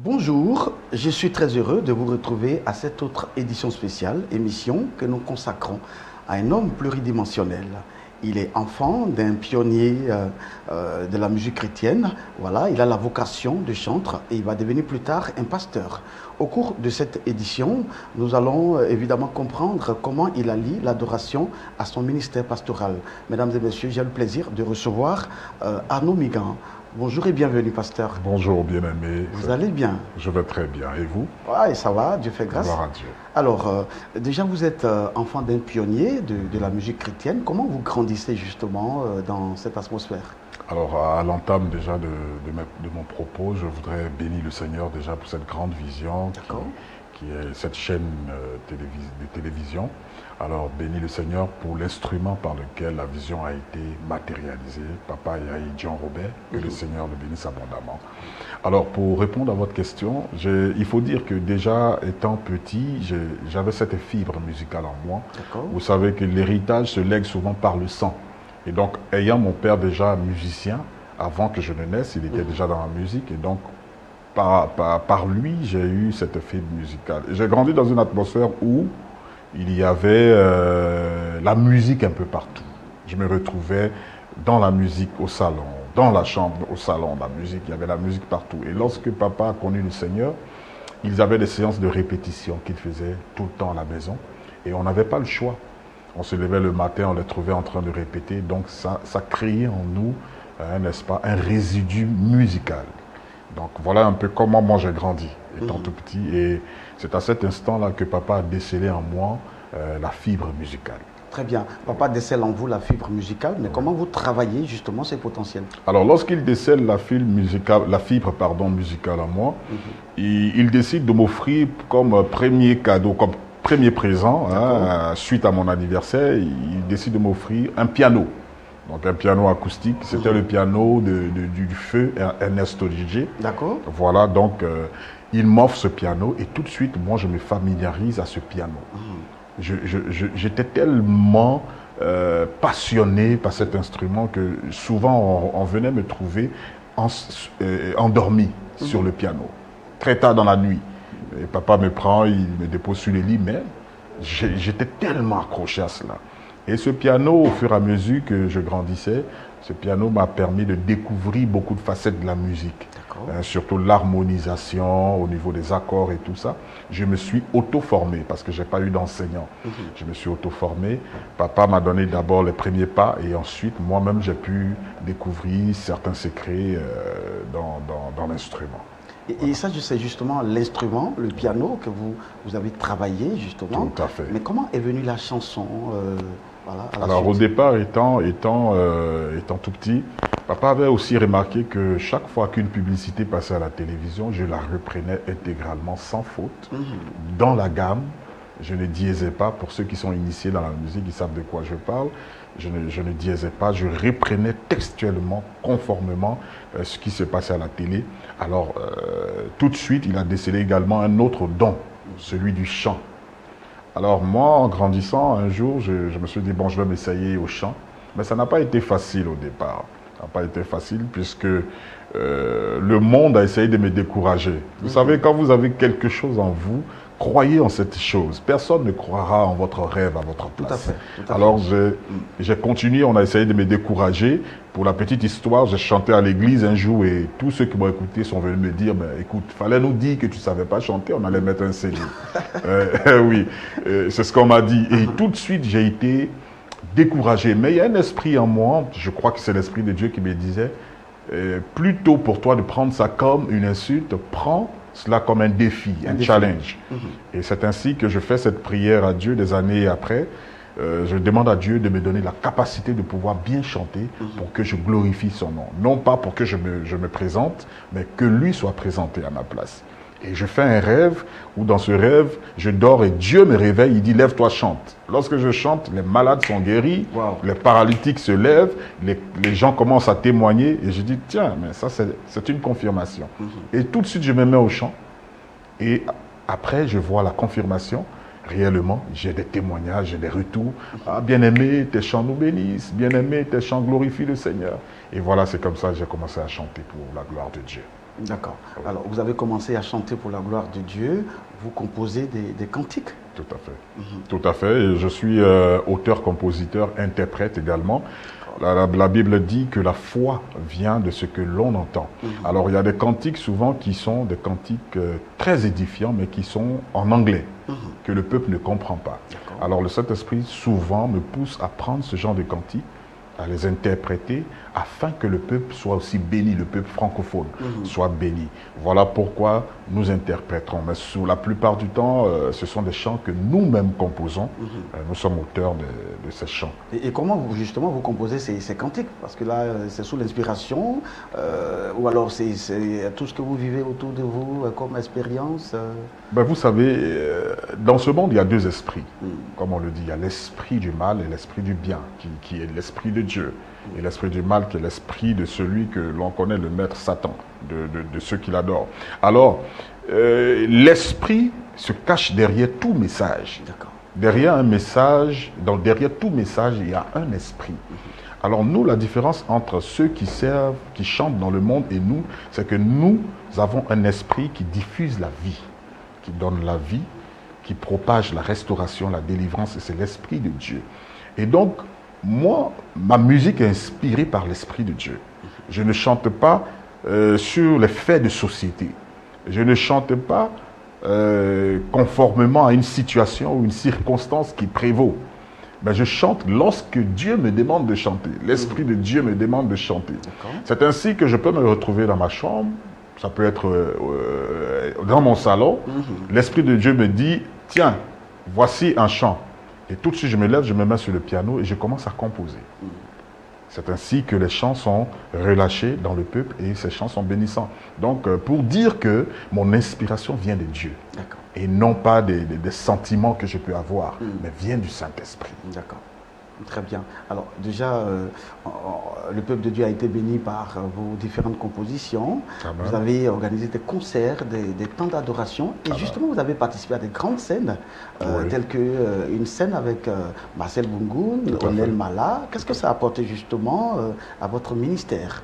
Bonjour, je suis très heureux de vous retrouver à cette autre édition spéciale, émission que nous consacrons à un homme pluridimensionnel. Il est enfant d'un pionnier de la musique chrétienne. Voilà, il a la vocation de chantre et il va devenir plus tard un pasteur. Au cours de cette édition, nous allons évidemment comprendre comment il allie l'adoration à son ministère pastoral. Mesdames et messieurs, j'ai le plaisir de recevoir Arnaud Migan. Bonjour et bienvenue, pasteur. Bonjour, bien-aimé. Vous allez bien? Je vais très bien. Et vous? Oui, ça va, Dieu fait grâce. Gloire à Dieu. Alors, déjà, vous êtes enfant d'un pionnier de la musique chrétienne. Comment vous grandissez justement dans cette atmosphère? Alors, à l'entame déjà de mon propos, je voudrais bénir le Seigneur déjà pour cette grande vision qui est cette chaîne de télévision. Alors, bénis le Seigneur pour l'instrument par lequel la vision a été matérialisée. Papa Yahi John Robert, que le Seigneur le bénisse abondamment. Alors, pour répondre à votre question, il faut dire que déjà, étant petit, j'avais cette fibre musicale en moi. Vous savez que l'héritage se lègue souvent par le sang. Et donc, ayant mon père déjà musicien, avant que je ne naisse, il était déjà dans la musique. Et donc, par lui, j'ai eu cette fibre musicale. J'ai grandi dans une atmosphère où il y avait la musique un peu partout. Je me retrouvais dans la musique au salon, dans la chambre au salon, la musique, il y avait la musique partout. Et lorsque papa a connu le Seigneur, ils avaient des séances de répétition qu'ils faisaient tout le temps à la maison. Et on n'avait pas le choix. On se levait le matin, on les trouvait en train de répéter. Donc ça créait en nous, n'est-ce pas, un résidu musical. Donc voilà un peu comment moi j'ai grandi, étant tout petit. Et c'est à cet instant-là que papa a décelé en moi la fibre musicale. Très bien. Papa décèle en vous la fibre musicale, mais comment vous travaillez justement ces potentiels? Alors lorsqu'il décèle la fibre musicale en moi, il décide de m'offrir comme premier cadeau, comme premier présent, suite à mon anniversaire, il décide de m'offrir un piano. Donc un piano acoustique, c'était le piano du feu Ernesto DJ. D'accord. Voilà, donc il m'offre ce piano et tout de suite, moi je me familiarise à ce piano. J'étais tellement passionné par cet instrument que souvent on venait me trouver endormi sur le piano, très tard dans la nuit. Et papa me prend, il me dépose sur le lit, mais j'étais tellement accroché à cela. Et ce piano, au fur et à mesure que je grandissais, ce piano m'a permis de découvrir beaucoup de facettes de la musique. Surtout l'harmonisation au niveau des accords et tout ça. Je me suis auto-formé parce que je n'ai pas eu d'enseignant. Je me suis auto-formé. Papa m'a donné d'abord les premiers pas et ensuite, moi-même, j'ai pu découvrir certains secrets dans l'instrument. Et ça, c'est justement l'instrument, le piano, que vous avez travaillé justement. Tout à fait. Mais comment est venue la chanson Alors au départ, étant tout petit, papa avait aussi remarqué que chaque fois qu'une publicité passait à la télévision, je la reprenais intégralement sans faute, dans la gamme. Je ne diésais pas, pour ceux qui sont initiés dans la musique, ils savent de quoi je parle. Je ne diésais pas, je reprenais textuellement, conformément ce qui se passait à la télé. Alors, tout de suite, il a décelé également un autre don, celui du chant. Alors moi, en grandissant, un jour, je me suis dit, bon, je vais m'essayer au chant. Mais ça n'a pas été facile au départ. Ça n'a pas été facile puisque le monde a essayé de me décourager. Vous savez, quand vous avez quelque chose en vous, croyez en cette chose. Personne ne croira en votre rêve à votre place. Tout à fait. Tout à Alors j'ai continué, on a essayé de me décourager. Pour la petite histoire, j'ai chanté à l'église un jour et tous ceux qui m'ont écouté sont venus me dire, écoute, fallait nous dire que tu ne savais pas chanter, on allait mettre un CD. Oui, c'est ce qu'on m'a dit. Et tout de suite, j'ai été découragé. Mais il y a un esprit en moi, je crois que c'est l'esprit de Dieu qui me disait, plutôt pour toi de prendre ça comme une insulte, prends cela comme un défi, un challenge. Et c'est ainsi que je fais cette prière à Dieu des années après. Je demande à Dieu de me donner la capacité de pouvoir bien chanter pour que je glorifie son nom. Non pas pour que je me présente, mais que lui soit présenté à ma place. Et je fais un rêve où dans ce rêve, je dors et Dieu me réveille, il dit lève-toi, chante. Lorsque je chante, les malades sont guéris, les paralytiques se lèvent, les gens commencent à témoigner et je dis tiens, mais ça c'est une confirmation. Et tout de suite je me mets au chant et après je vois la confirmation. Réellement, j'ai des témoignages, j'ai des retours. Ah, bien-aimé, tes chants nous bénissent. Bien-aimé, tes chants glorifient le Seigneur. Et voilà, c'est comme ça que j'ai commencé à chanter pour la gloire de Dieu. D'accord. Alors, vous avez commencé à chanter pour la gloire de Dieu. Vous composez des cantiques. Tout à fait. Tout à fait. Et je suis auteur, compositeur, interprète également. La Bible dit que la foi vient de ce que l'on entend. Alors, il y a des cantiques souvent qui sont des cantiques très édifiants, mais qui sont en anglais, que le peuple ne comprend pas. Alors, le Saint-Esprit souvent me pousse à prendre ce genre de cantiques, à les interpréter, afin que le peuple soit aussi béni, le peuple francophone soit béni. Voilà pourquoi nous interpréterons. Mais sur la plupart du temps, ce sont des chants que nous-mêmes composons. Nous sommes auteurs de ces chants. Et comment, justement, vous composez ces cantiques? Parce que là, c'est sous l'inspiration, ou alors c'est tout ce que vous vivez autour de vous comme expérience Ben, vous savez, dans ce monde, il y a deux esprits. Comme on le dit, il y a l'esprit du mal et l'esprit du bien, qui est l'esprit de Dieu. Et l'esprit du mal, qui est l'esprit de celui que l'on connaît, le maître Satan, de ceux qui l'adorent. Alors, l'esprit se cache derrière tout message. Derrière un message, derrière tout message, il y a un esprit. Alors nous, la différence entre ceux qui servent, qui chantent dans le monde et nous, c'est que nous avons un esprit qui diffuse la vie, qui donne la vie, qui propage la restauration, la délivrance, et c'est l'esprit de Dieu. Et donc, moi, ma musique est inspirée par l'Esprit de Dieu. Je ne chante pas sur les faits de société. Je ne chante pas conformément à une situation ou une circonstance qui prévaut. Mais je chante lorsque Dieu me demande de chanter. L'Esprit de Dieu me demande de chanter. C'est ainsi que je peux me retrouver dans ma chambre. Ça peut être dans mon salon. L'Esprit de Dieu me dit, tiens, voici un chant. Et tout de suite, je me lève, je me mets sur le piano et je commence à composer. C'est ainsi que les chants sont relâchés dans le peuple et ces chants sont bénissants. Donc, pour dire que mon inspiration vient de Dieu. Et non pas des sentiments que je peux avoir, mais vient du Saint-Esprit. D'accord. Très bien. Alors déjà, le peuple de Dieu a été béni par vos différentes compositions. Vous avez organisé des concerts, des temps d'adoration. Et justement, vous avez participé à des grandes scènes, telles qu'une scène avec Marcel Bungoun, Onel Mala. Qu'est-ce que ça a apporté justement à votre ministère?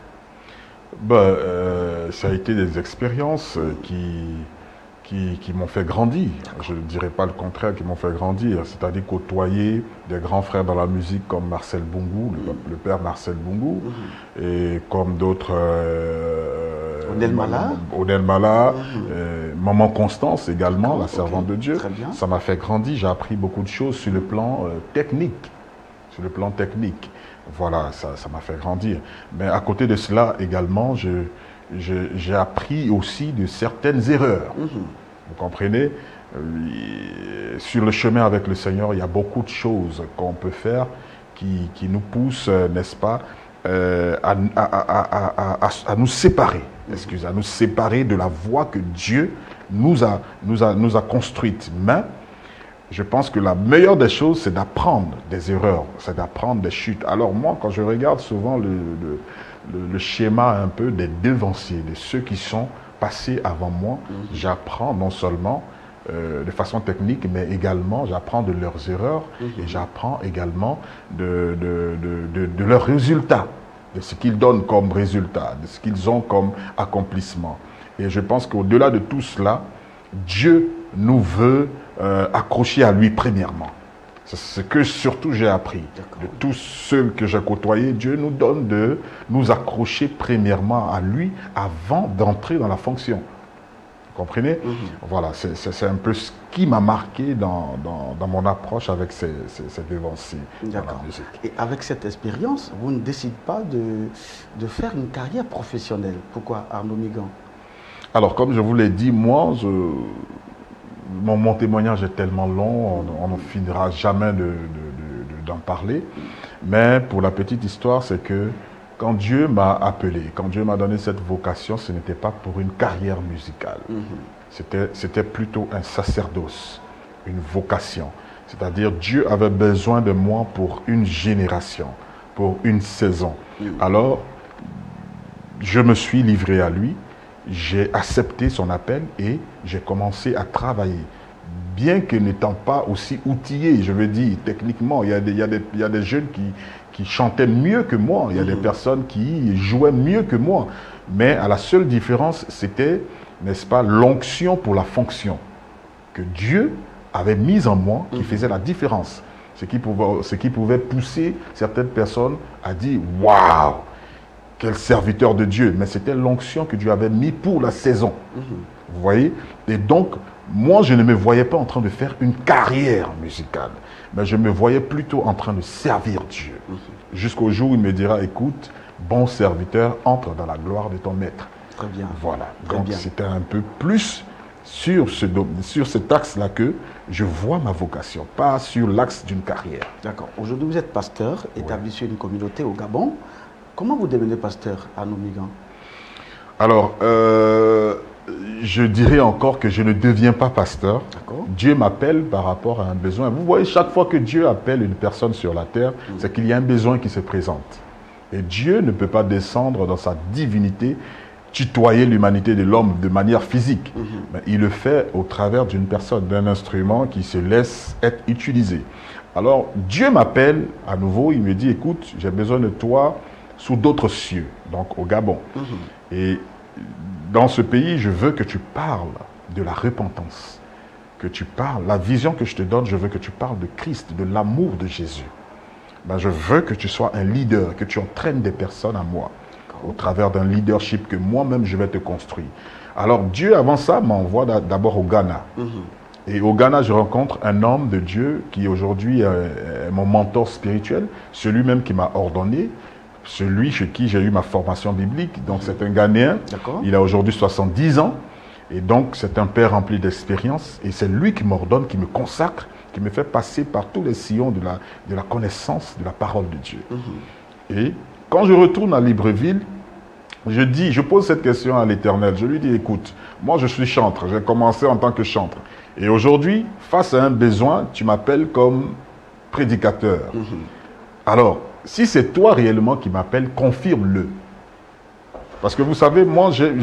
Ça a été des expériences qui m'ont fait grandir. Je ne dirais pas le contraire, qui m'ont fait grandir. C'est-à-dire côtoyer des grands frères dans la musique comme Marcel Bungoun, le père Marcel Bungoun, et comme d'autres... Onel Mala, Maman Constance également, la servante de Dieu. Ça m'a fait grandir. J'ai appris beaucoup de choses sur le plan technique. Sur le plan technique. Voilà, ça m'a fait grandir. Mais à côté de cela également, j'ai appris aussi de certaines erreurs. Vous comprenez? Sur le chemin avec le Seigneur, il y a beaucoup de choses qu'on peut faire qui nous poussent, n'est-ce pas, à nous séparer, à nous séparer de la voie que Dieu nous a construite. Mais je pense que la meilleure des choses, c'est d'apprendre des erreurs, c'est d'apprendre des chutes. Alors moi, quand je regarde souvent le schéma un peu des devanciers, de ceux qui sont passés avant moi, j'apprends non seulement de façon technique, mais également j'apprends de leurs erreurs et j'apprends également de leurs résultats, de ce qu'ils donnent comme résultat, de ce qu'ils ont comme accomplissement. Et je pense qu'au-delà de tout cela, Dieu nous veut accrocher à lui premièrement. C'est ce que surtout j'ai appris. De tous ceux que j'ai côtoyés, Dieu nous donne de nous accrocher premièrement à lui avant d'entrer dans la fonction. Vous comprenez? Voilà, c'est un peu ce qui m'a marqué dans mon approche avec ces devanciers. D'accord. Et avec cette expérience, vous ne décidez pas de faire une carrière professionnelle. Pourquoi, Arnaud Migan? Alors, comme je vous l'ai dit, moi, mon témoignage est tellement long, on ne finira jamais d'en parler. Mais pour la petite histoire, c'est que quand Dieu m'a appelé, quand Dieu m'a donné cette vocation, ce n'était pas pour une carrière musicale. C'était plutôt un sacerdoce, une vocation. C'est-à-dire Dieu avait besoin de moi pour une génération, pour une saison. Alors, je me suis livré à lui. J'ai accepté son appel et j'ai commencé à travailler. Bien que n'étant pas aussi outillé, je veux dire, techniquement, il y a des jeunes qui chantaient mieux que moi, il y a des personnes qui jouaient mieux que moi. Mais à la seule différence, c'était, n'est-ce pas, l'onction pour la fonction que Dieu avait mise en moi qui faisait la différence. Ce qui pouvait pousser certaines personnes à dire « Waouh, quel serviteur de Dieu !» Mais c'était l'onction que Dieu avait mis pour la saison. Vous voyez? Et donc, moi, je ne me voyais pas en train de faire une carrière musicale, mais je me voyais plutôt en train de servir Dieu. Jusqu'au jour où il me dira « Écoute, bon serviteur, entre dans la gloire de ton maître. » Très bien. Voilà. Très Donc, bien. c'était un peu plus sur cet axe-là que je vois ma vocation, pas sur l'axe d'une carrière. D'accord. Aujourd'hui, vous êtes pasteur, établi sur une communauté au Gabon. Comment vous devenez pasteur à Noumégan? Alors, je dirais encore que je ne deviens pas pasteur. Dieu m'appelle par rapport à un besoin. Vous voyez, chaque fois que Dieu appelle une personne sur la terre, c'est qu'il y a un besoin qui se présente. Et Dieu ne peut pas descendre dans sa divinité, tutoyer l'humanité de l'homme de manière physique. Mais il le fait au travers d'une personne, d'un instrument qui se laisse être utilisé. Alors, Dieu m'appelle à nouveau, il me dit, écoute, j'ai besoin de toi sous d'autres cieux, donc au Gabon. Et dans ce pays, je veux que tu parles de la repentance, que tu parles, la vision que je te donne, je veux que tu parles de Christ, de l'amour de Jésus. Ben, je veux que tu sois un leader, que tu entraînes des personnes à moi, au travers d'un leadership que moi-même je vais te construire. Alors Dieu, avant ça, m'envoie d'abord au Ghana. Et au Ghana, je rencontre un homme de Dieu qui aujourd'hui est mon mentor spirituel, celui même qui m'a ordonné, celui chez qui j'ai eu ma formation biblique. Donc c'est un Ghanéen, il a aujourd'hui 70 ans, et donc c'est un père rempli d'expérience, et c'est lui qui m'ordonne, qui me consacre, qui me fait passer par tous les sillons de la connaissance de la parole de Dieu. Et quand je retourne à Libreville, je pose cette question à l'Éternel. Je lui dis, écoute, moi je suis chantre, j'ai commencé en tant que chantre. Et aujourd'hui, face à un besoin, tu m'appelles comme prédicateur. Alors, si c'est toi réellement qui m'appelles, confirme-le. Parce que vous savez, moi, j'aime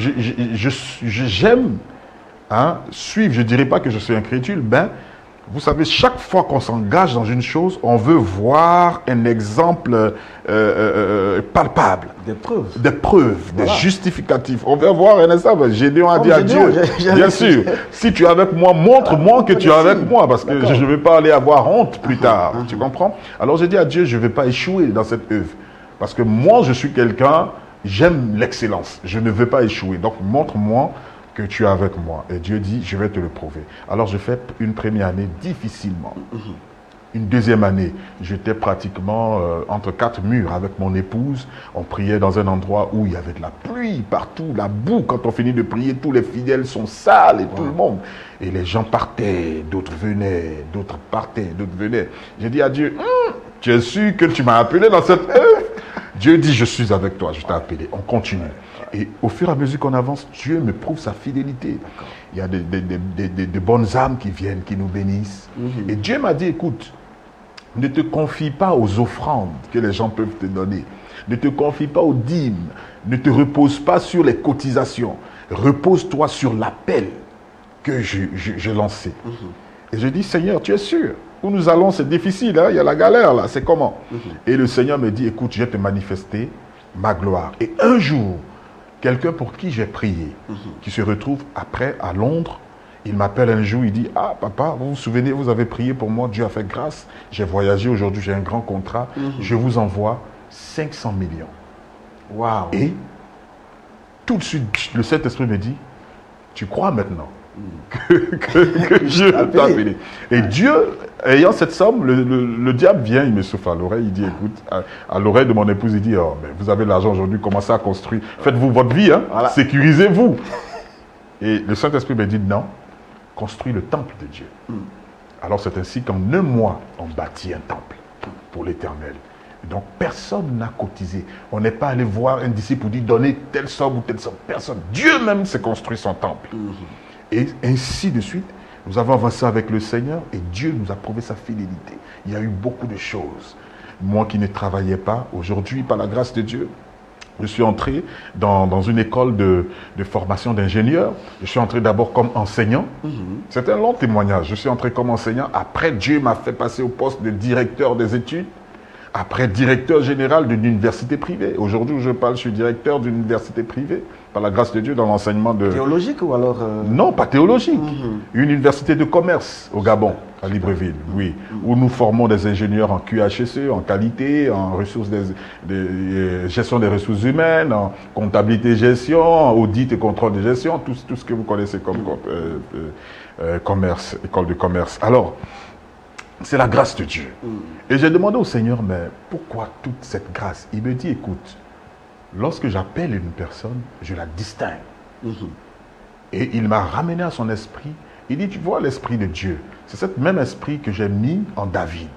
suivre, je ne dirais pas que je suis incrédule, ben, vous savez, chaque fois qu'on s'engage dans une chose, on veut voir un exemple palpable. Des preuves. Des preuves, des justificatifs. On veut voir un exemple. Gédéon a dit à Dieu, bien sûr, si tu es avec moi, montre-moi que tu es avec moi, parce que je ne vais pas aller avoir honte plus tard. Tu comprends? Alors j'ai dit à Dieu, je ne vais pas échouer dans cette œuvre. Parce que moi, je suis quelqu'un, j'aime l'excellence. Je ne veux pas échouer. Donc montre-moi que tu es avec moi. Et Dieu dit, je vais te le prouver. Alors je fais une première année difficilement. Une deuxième année, j'étais pratiquement entre quatre murs avec mon épouse. On priait dans un endroit où il y avait de la pluie partout, la boue. Quand on finit de prier, tous les fidèles sont sales et tout le monde. Et les gens partaient, d'autres venaient, d'autres partaient, d'autres venaient. J'ai dit à Dieu, tu es sûr que tu m'as appelé dans cette œuvre? Dieu dit, je suis avec toi, je t'ai appelé. On continue. Et au fur et à mesure qu'on avance, Dieu me prouve sa fidélité. Il y a de bonnes âmes qui viennent, qui nous bénissent. Et Dieu m'a dit, écoute, ne te confie pas aux offrandes que les gens peuvent te donner. Ne te confie pas aux dîmes. Ne te repose pas sur les cotisations. Repose-toi sur l'appel que j'ai lancé. Et je dis, Seigneur, tu es sûr? Où nous allons, c'est difficile, hein? Il y a la galère là, c'est comment? Et le Seigneur me dit, écoute, je vais te manifester ma gloire. Et un jour, quelqu'un pour qui j'ai prié, qui se retrouve après à Londres, il m'appelle un jour, il dit, ah papa, vous vous souvenez, vous avez prié pour moi, Dieu a fait grâce, j'ai voyagé aujourd'hui, j'ai un grand contrat, je vous envoie 500 millions. Waouh. Et tout de suite, le Saint-Esprit me dit, tu crois maintenant que Dieu t'a appelé. Et Dieu, ayant cette somme, le diable vient, il me souffle à l'oreille, il dit, écoute, à l'oreille de mon épouse, il dit, oh, mais vous avez l'argent aujourd'hui, commencez à construire, faites-vous votre vie, hein, sécurisez-vous. Et le Saint-Esprit me dit, non, construis le temple de Dieu. Alors c'est ainsi qu'en un mois, on bâtit un temple pour l'Éternel. Donc personne n'a cotisé. On n'est pas allé voir un disciple pour dire, donnez telle somme ou telle somme. Personne. Dieu même s'est construit son temple. Et ainsi de suite, nous avons avancé avec le Seigneur et Dieu nous a prouvé sa fidélité. Il y a eu beaucoup de choses. Moi qui ne travaillais pas, aujourd'hui, par la grâce de Dieu, je suis entré dans une école de formation d'ingénieur. Je suis entré d'abord comme enseignant. C'est un long témoignage. Je suis entré comme enseignant. Après, Dieu m'a fait passer au poste de directeur des études. Après, directeur général d'une université privée. Aujourd'hui où je parle, je suis directeur d'une université privée, par la grâce de Dieu, dans l'enseignement de... Théologique ou alors... Non, pas théologique. Une université de commerce au Gabon, à Libreville, oui. Où nous formons des ingénieurs en QHSE, en qualité, en ressources gestion des ressources humaines, en comptabilité et gestion, audit et contrôle de gestion, tout ce que vous connaissez comme commerce, école de commerce. Alors, c'est la grâce de Dieu. Et j'ai demandé au Seigneur, mais pourquoi toute cette grâce? Il me dit, écoute, lorsque j'appelle une personne, je la distingue. Et il m'a ramené à son esprit. Il dit, tu vois l'esprit de Dieu. C'est ce même esprit que j'ai mis en David.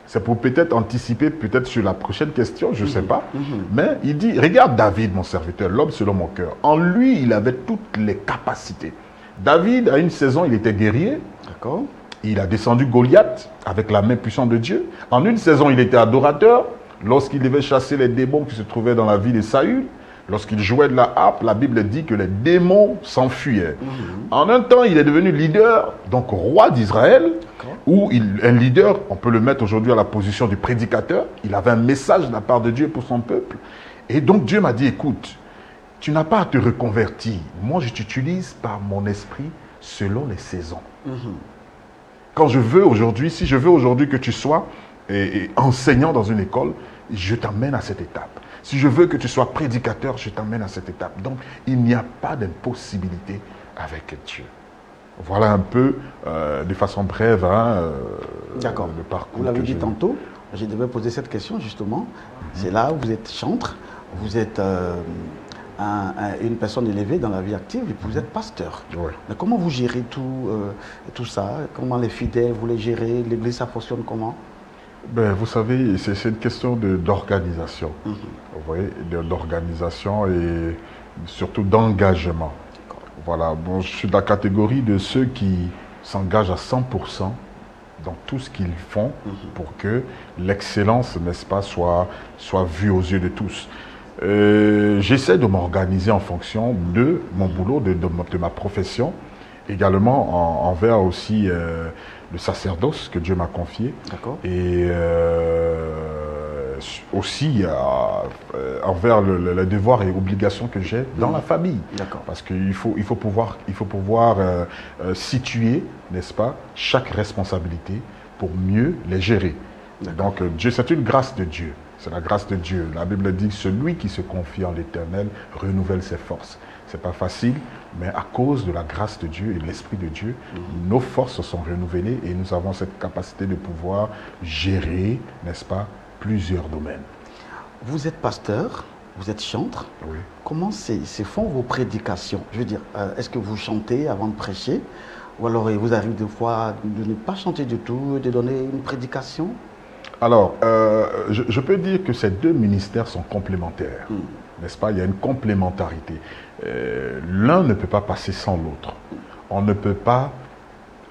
C'est pour peut-être anticiper, peut-être sur la prochaine question, je ne sais pas. Mais il dit, regarde David, mon serviteur, l'homme selon mon cœur. En lui, il avait toutes les capacités. David, à une saison, il était guerrier. D'accord. Il a descendu Goliath avec la main puissante de Dieu. En une saison, il était adorateur. Lorsqu'il devait chasser les démons qui se trouvaient dans la ville de Saül, lorsqu'il jouait de la harpe, la Bible dit que les démons s'enfuyaient. En un temps, il est devenu leader, donc roi d'Israël, où un leader, on peut le mettre aujourd'hui à la position du prédicateur. Il avait un message de la part de Dieu pour son peuple. Et donc Dieu m'a dit, écoute, tu n'as pas à te reconvertir. Moi, je t'utilise par mon esprit selon les saisons. Quand je veux aujourd'hui, si je veux aujourd'hui que tu sois enseignant dans une école, je t'emmène à cette étape. Si je veux que tu sois prédicateur, je t'emmène à cette étape. Donc, il n'y a pas d'impossibilité avec Dieu. Voilà un peu, de façon brève, D'accord. le parcours. Vous l'avez dit tantôt, je devais poser cette question justement. C'est là où vous êtes chantre, vous êtes une personne élevée dans la vie active et puis vous êtes pasteur. Ouais. Mais comment vous gérez tout ça? Comment les fidèles, vous les gérez? L'église, ça fonctionne comment? Ben, vous savez, c'est une question d'organisation. Vous voyez, d'organisation et surtout d'engagement. Voilà, bon, je suis de la catégorie de ceux qui s'engagent à 100% dans tout ce qu'ils font pour que l'excellence, n'est-ce pas, soit vue aux yeux de tous. J'essaie de m'organiser en fonction de mon boulot, de ma profession, également envers aussi le sacerdoce que Dieu m'a confié. Et aussi envers les devoirs et obligations que j'ai dans la famille. Parce qu'il faut pouvoir situer, n'est-ce pas, chaque responsabilité pour mieux les gérer. Donc Dieu, c'est une grâce de Dieu. C'est la grâce de Dieu. La Bible dit que celui qui se confie en l'Éternel renouvelle ses forces. Ce n'est pas facile, mais à cause de la grâce de Dieu et de l'Esprit de Dieu, nos forces sont renouvelées et nous avons cette capacité de pouvoir gérer, n'est-ce pas, plusieurs domaines. Vous êtes pasteur, vous êtes chantre. Oui. Comment se font vos prédications? Je veux dire, est-ce que vous chantez avant de prêcher? Ou alors il vous arrive des fois de ne pas chanter du tout, de donner une prédication? Alors, je peux dire que ces deux ministères sont complémentaires, n'est-ce pas? Il y a une complémentarité. L'un ne peut pas passer sans l'autre. On ne peut pas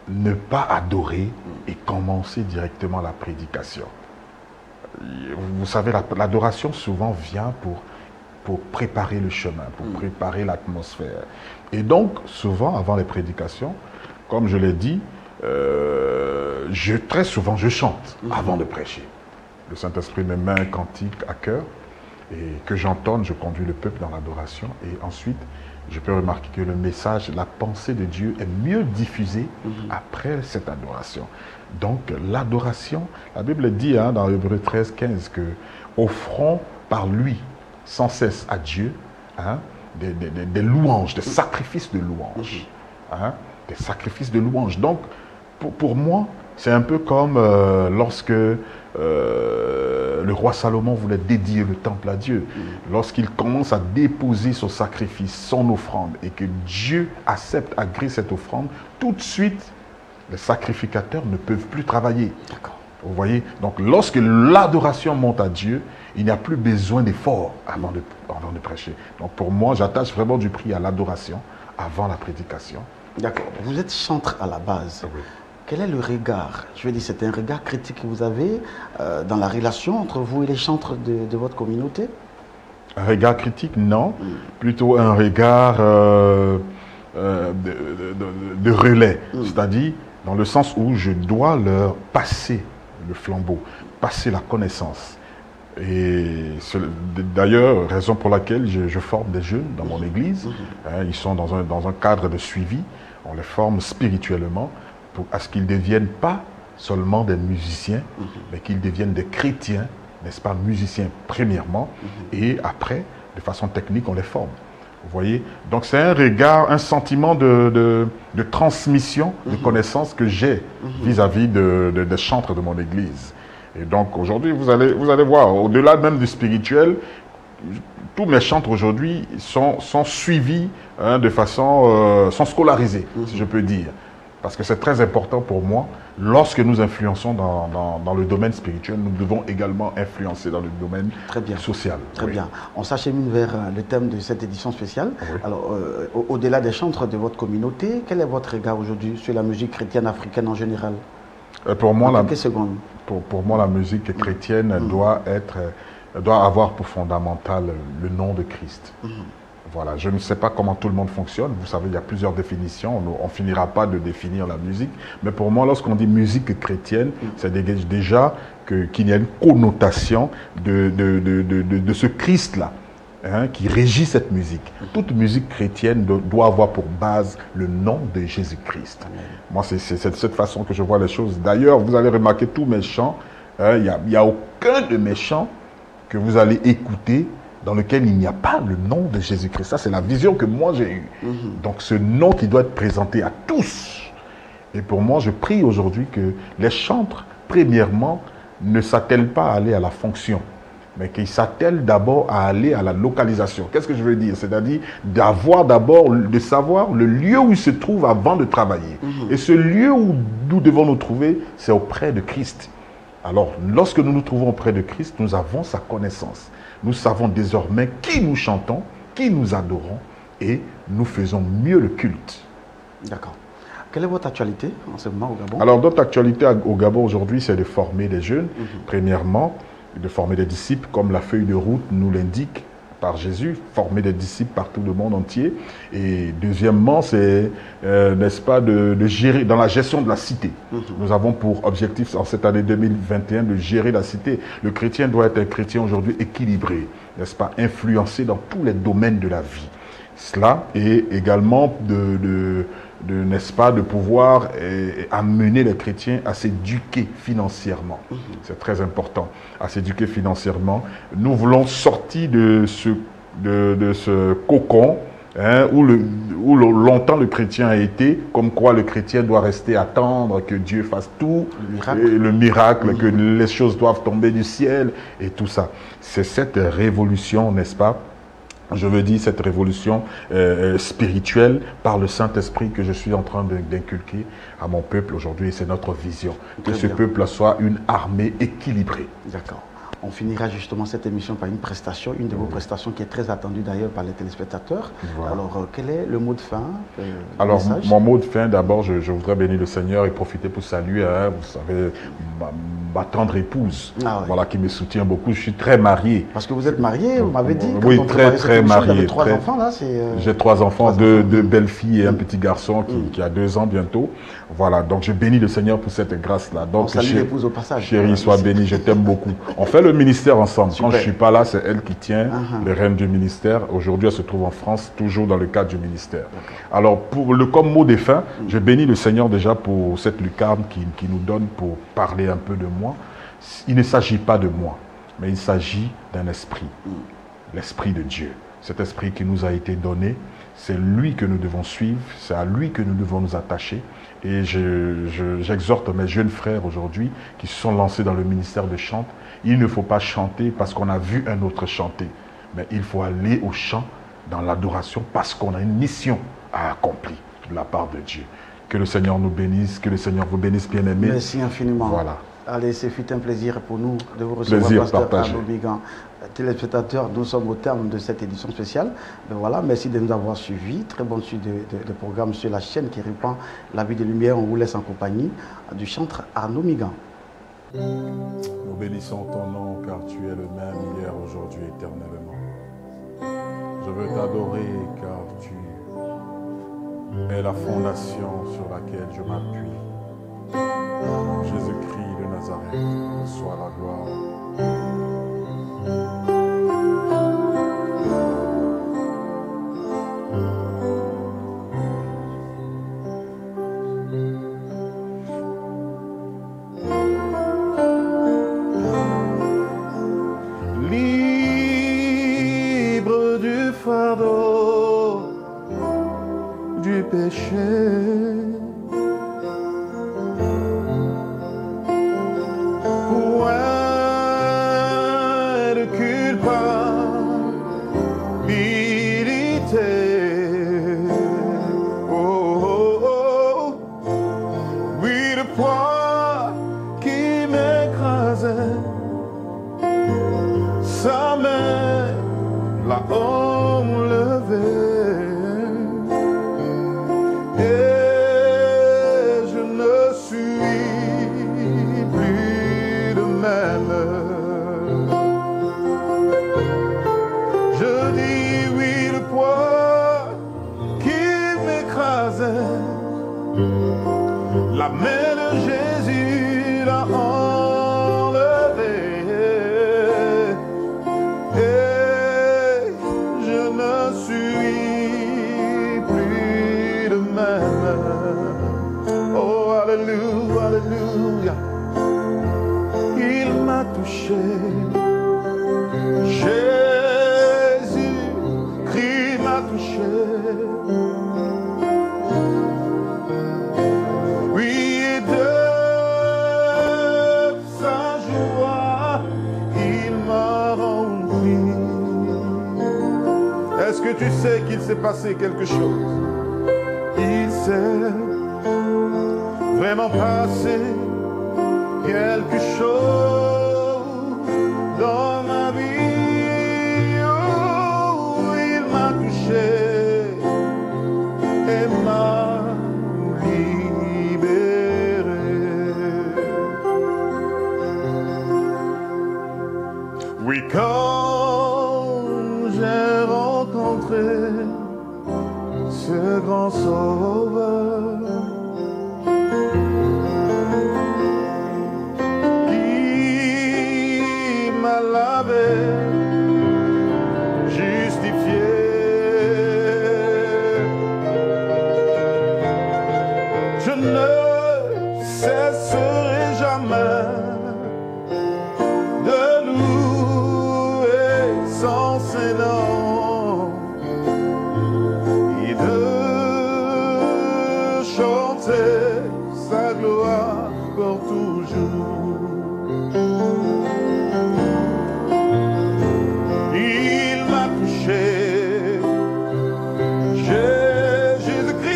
ne pas adorer et commencer directement la prédication. Vous savez, l'adoration souvent vient pour préparer le chemin, pour préparer l'atmosphère. Et donc, souvent, avant les prédications, comme je l'ai dit, très souvent, je chante avant de prêcher. Le Saint-Esprit me met un cantique à cœur et que j'entonne, je conduis le peuple dans l'adoration. Et ensuite, je peux remarquer que le message, la pensée de Dieu est mieux diffusée après cette adoration. Donc, l'adoration, la Bible dit dans Hébreux 13, 15 que offrons par lui sans cesse à Dieu des louanges, des sacrifices de louanges. Des sacrifices de louanges. Donc, pour moi, c'est un peu comme lorsque le roi Salomon voulait dédier le temple à Dieu. Lorsqu'il commence à déposer son sacrifice, son offrande, et que Dieu accepte, agrée cette offrande, tout de suite, les sacrificateurs ne peuvent plus travailler. Vous voyez? Donc, lorsque l'adoration monte à Dieu, il n'y a plus besoin d'efforts avant de prêcher. Donc, pour moi, j'attache vraiment du prix à l'adoration avant la prédication. D'accord. Vous êtes chantre à la base. Oui. Quel est le regard? Je veux dire, c'est un regard critique que vous avez dans la relation entre vous et les chantres de votre communauté? Un regard critique, non. Plutôt un regard de relais. C'est-à-dire, dans le sens où je dois leur passer le flambeau, passer la connaissance. Et d'ailleurs, raison pour laquelle je forme des jeunes dans mon église. Ils sont dans un cadre de suivi. On les forme spirituellement à ce qu'ils ne deviennent pas seulement des musiciens, mais qu'ils deviennent des chrétiens, n'est-ce pas, musiciens premièrement, et après, de façon technique, on les forme. Vous voyez? Donc c'est un regard, un sentiment de transmission, de connaissances que j'ai vis-à-vis des chantres de mon église. Et donc aujourd'hui, vous allez voir, au-delà même du spirituel, tous mes chantres aujourd'hui sont suivis de façon, sont scolarisés, si je peux dire. Parce que c'est très important pour moi, lorsque nous influençons dans le domaine spirituel, nous devons également influencer dans le domaine social. Très bien. On s'achemine vers le thème de cette édition spéciale. Oui. Alors, au-delà des chantres de votre communauté, quel est votre regard aujourd'hui sur la musique chrétienne africaine en général? Pour moi, en quelques secondes. Pour moi, la musique chrétienne doit avoir pour fondamental le nom de Christ. Voilà, je ne sais pas comment tout le monde fonctionne. Vous savez, il y a plusieurs définitions. On ne finira pas de définir la musique. Mais pour moi, lorsqu'on dit musique chrétienne, ça dégage déjà qu'il y a une connotation de ce Christ-là, qui régit cette musique. Toute musique chrétienne doit avoir pour base le nom de Jésus-Christ. Moi, c'est de cette façon que je vois les choses. D'ailleurs, vous allez remarquer tous mes chants. Il n'y a aucun de mes chants que vous allez écouter dans lequel il n'y a pas le nom de Jésus-Christ. Ça, c'est la vision que moi j'ai eue. Donc, ce nom qui doit être présenté à tous. Et pour moi, je prie aujourd'hui que les chantres, premièrement, ne s'attellent pas à aller à la fonction, mais qu'ils s'attellent d'abord à aller à la localisation. Qu'est-ce que je veux dire? C'est-à-dire de savoir le lieu où il se trouve avant de travailler. Et ce lieu où nous devons nous trouver, c'est auprès de Christ. Alors, lorsque nous nous trouvons auprès de Christ, nous avons sa connaissance. Nous savons désormais qui nous chantons, qui nous adorons, et nous faisons mieux le culte. D'accord. Quelle est votre actualité en ce moment au Gabon? Alors, notre actualité au Gabon aujourd'hui, c'est de former des jeunes. Premièrement, de former des disciples, comme la feuille de route nous l'indique par Jésus, former des disciples partout le monde entier. Et deuxièmement, c'est, n'est-ce pas, de gérer, dans la gestion de la cité. Nous avons pour objectif, en cette année 2021, de gérer la cité. Le chrétien doit être un chrétien aujourd'hui équilibré, n'est-ce pas, influencé dans tous les domaines de la vie. Cela est également n'est-ce pas, de pouvoir amener les chrétiens à s'éduquer financièrement. C'est très important, à s'éduquer financièrement. Nous voulons sortir de ce cocon où longtemps le chrétien a été, comme quoi le chrétien doit rester attendre que Dieu fasse tout, le miracle, que les choses doivent tomber du ciel et tout ça. C'est cette révolution, n'est-ce pas? Je veux dire cette révolution spirituelle par le Saint-Esprit que je suis en train d'inculquer à mon peuple aujourd'hui. Et c'est notre vision. Que ce peuple soit une armée équilibrée. D'accord. On finira justement cette émission par une prestation, une de vos prestations qui est très attendue d'ailleurs par les téléspectateurs. Voilà. Alors, quel est le mot de fin? Alors, mon mot de fin, d'abord, je voudrais bénir le Seigneur et profiter pour saluer, vous savez, ma tendre épouse, voilà, qui me soutient beaucoup. Je suis très marié. Parce que vous êtes marié, vous m'avez dit. Oui, très marié. Trois enfants, là, j'ai 3 enfants, deux belles filles et un petit garçon qui a 2 ans bientôt. Voilà, donc je bénis le Seigneur pour cette grâce-là. Donc, salue l'épouse au passage. Chérie, sois bénie, je t'aime beaucoup. On fait le ministère ensemble. Super. Quand je ne suis pas là, c'est elle qui tient les rênes du ministère. Aujourd'hui, elle se trouve en France, toujours dans le cadre du ministère. Alors, comme mot de fin, je bénis le Seigneur déjà pour cette lucarne qui nous donne pour parler un peu de moi. Il ne s'agit pas de moi, mais il s'agit d'un esprit, l'esprit de Dieu. Cet esprit qui nous a été donné, c'est lui que nous devons suivre, c'est à lui que nous devons nous attacher. Et j'exhorte mes jeunes frères aujourd'hui qui se sont lancés dans le ministère de chant. Il ne faut pas chanter parce qu'on a vu un autre chanter, mais il faut aller au chant dans l'adoration parce qu'on a une mission à accomplir de la part de Dieu. Que le Seigneur nous bénisse, que le Seigneur vous bénisse, bien-aimés. Merci infiniment. Voilà. Allez, ce fut un plaisir pour nous de vous recevoir, Pasteur Arnaud Migan. Téléspectateurs, nous sommes au terme de cette édition spéciale. Voilà, merci de nous avoir suivis. Très bonne suite de programme sur la chaîne qui répand la vie de lumière. On vous laisse en compagnie du chantre Arnaud Migan. Nous bénissons ton nom car tu es le même hier, aujourd'hui, éternellement. Je veux t'adorer car tu es la fondation sur laquelle je m'appuie. Jésus-Christ de Nazareth, sois la gloire. du fardeau du péché. Point de culpabilité. Oh, oh, oh. Oui, le poids qui m'écrasait, sa main l'a enlevé. Et je ne suis plus de même. Je dis oui, le poids qui m'écrasait, la main de Jésus l'a enlevé. Et je ne suis plus de même. Oh, alléluia, alléluia. Il m'a touché. Jésus-Christ m'a touché. Oui, et de sa joie, il m'a rempli. Est-ce que tu sais qu'il s'est passé quelque chose? Il s'est vraiment passé quelque chose dans ma vie. Oh, il m'a touché et m'a libéré. Oui, quand j'ai rencontré ce grand sauveur qui m'a lavé, justifié, je ne cesserai jamais de louer son Saint-Nom et de chanter sa gloire pour toujours. Il m'a touché, Jésus-Christ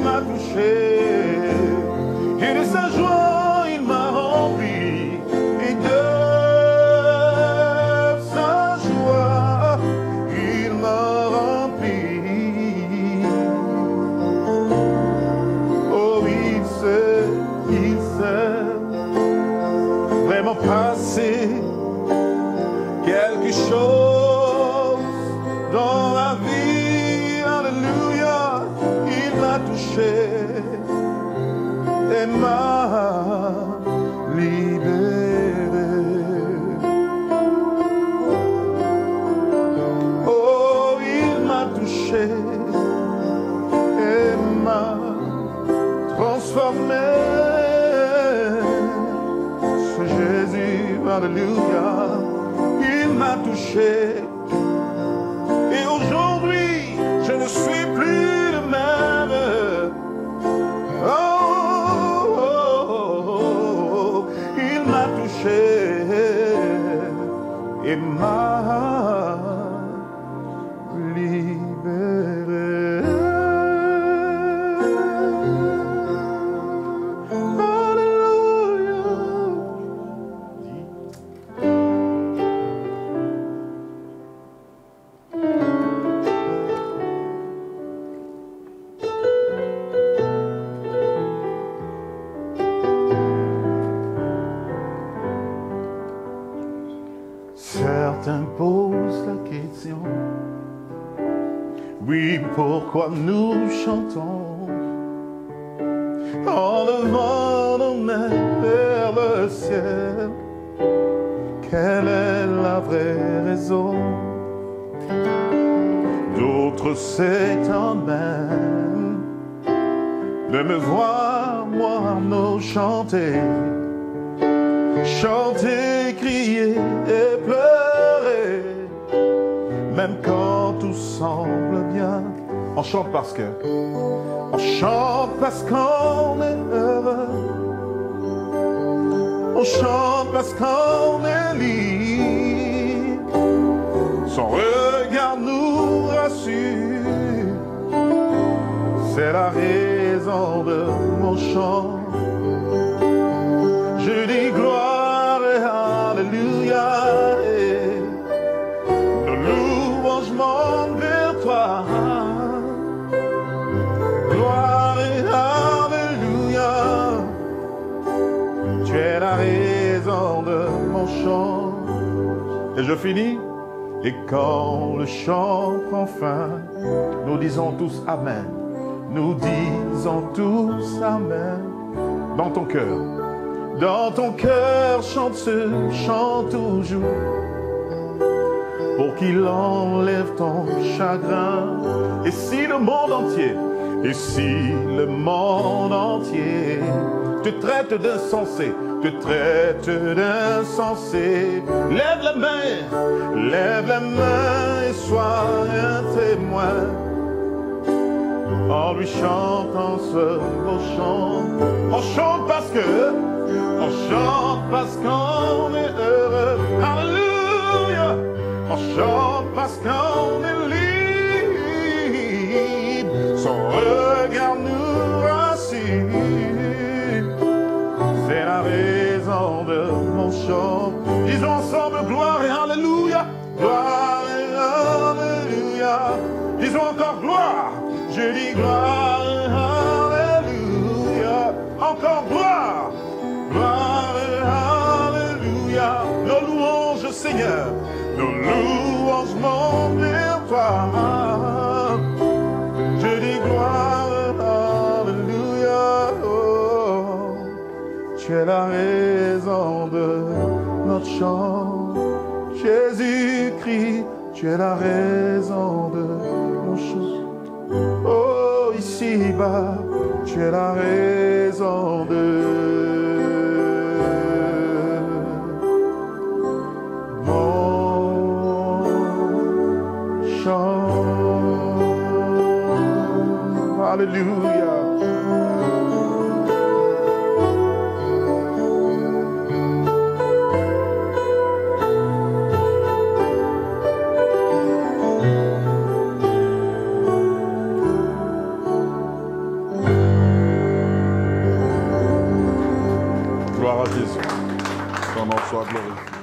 m'a touché, et de sa joie il m'a rempli, et de sa joie il m'a rempli. Oh, il s'est vraiment passé quelque chose dans la vie. Alléluia, il m'a touché et m'a libéré. Oh, il m'a touché et m'a transformé. Ce Jésus, alléluia, il m'a touché. Et aujourd'hui, je ne suis plus le même. Oh, oh, oh, oh, il m'a touché et m'a libéré. Certains posent la question, oui, pourquoi nous chantons en levant nos mains vers le ciel? Quelle est la vraie raison? D'autres s'étonnent même de me voir, moi, nous chanter, chanter, crier et pleurer. même quand tout semble bien. On chante parce que, on chante parce qu'on est heureux. On chante parce qu'on est libre. Son regard nous rassure. C'est la raison de mon chant. Je dis gloire et alléluia. Et nos louanges montent vers toi. Gloire et alléluia. Tu es la raison de mon chant. Et je finis. Et quand le chant prend fin, nous disons tous Amen. Nous disons tous Amen. Dans ton cœur, chante ce chant toujours. Pour qu'il enlève ton chagrin. Et si le monde entier te traite d'insensé, lève la main et sois un témoin. En lui chantant ce beau chant, on chante parce qu'on est heureux. Alléluia. On chante parce qu'on est libre. Son regard nous rassure. C'est la raison de mon chant. Disons ensemble gloire et alléluia. Gloire et alléluia. Disons encore gloire. Je dis gloire et alléluia. Encore gloire. Gloire et alléluia. Nos louanges, Seigneur. Nos louanges montent vers toi. Je dis gloire et alléluia. Oh, tu es la raison de notre chant. Jésus-Christ, tu es la raison de mon chant. Oh, ici-bas, tu es la raison de mon chant. Alléluia. Gloire à Jésus. Son nom soit glorifié.